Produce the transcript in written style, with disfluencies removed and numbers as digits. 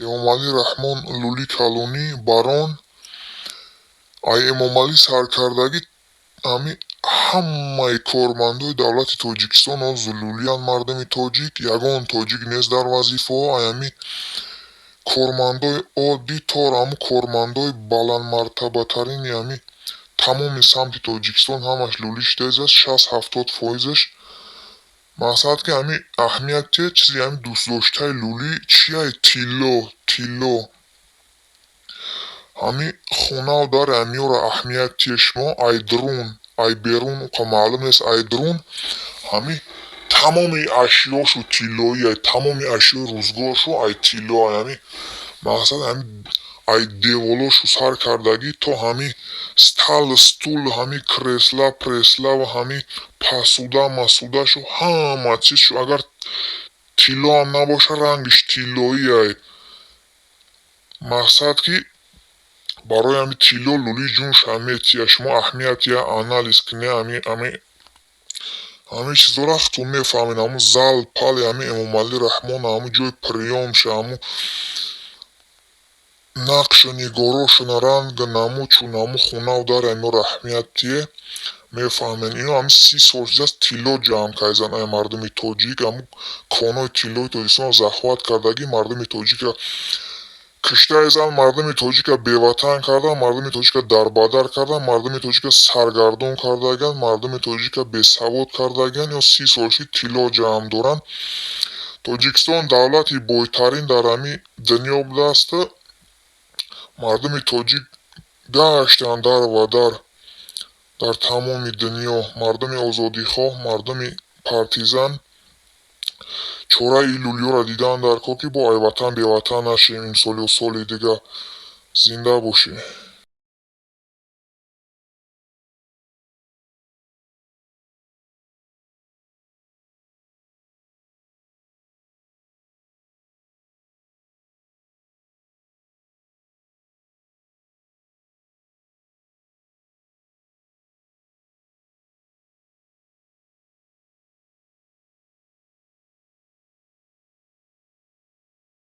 Эмомалӣ Раҳмон Лули Калонӣ барон ай Эмомалӣ саркардагӣ ҳамаи кормандои давлати Тоҷикистон зулулиянд. Мардуми тоҷик ягон тоҷик нест дар вазифаҳо. Ами кормандои оддӣ тор кормандои баландмартабатарини тамоми самти Тоҷикистон ҳамаш лулиш тез аст, 60-70%. Мақсад ки аҳамияти чизи дӯстдоштаи лулӣ чия? Тилло. Хонаву дар амиёра аҳамиятияш мо айдрун, айберун маълум нест. Айдрун тамоми ашёшу тиллоӣ, тамоми ашёи рӯзгоршу тилло. Мақсад ай деволошу сар кардагӣ то стал, стул, кресла, пресла ва посуда, масудашу ҳама чизшу агар тиллоам набоша рангиш тиллоӣ. Мақсад ки барои тилло лули ҷунш метия. Шумо аҳамиятия анализ кунед чизора худтон мефаҳмед. Зал пали Эмомалӣ Раҳмон ҷойи приёмша, нақшу нигорошу ранга намудшу хонаву дар амиёра аҳамиятие мефаҳмед. Ино 30 сол аст тилло ҷамъ карданд. Мардуми тоҷик конои тиллои Тоҷикистонро захват кардагӣ мардуми тоҷикро киштаезанд, мардуми тоҷикро беватан карданд, мардуми тоҷикро дарбадар карданд, мардуми тоҷикро саргардон кардагианд, мардуми тоҷикро бесавод кардагианд. 30 солши тилло ҷамъ доранд. Тоҷикистон давлати бойтарин дар дунё будааст. Мардуми тоҷик гаштанд дарвадар дар тамоми дунё. Мардуми озодихоҳ, мардуми партизан чораи лулиёро диданд дар кор ки бо ватан беватан нашавем. Имсолу соли дигар зинда бошед.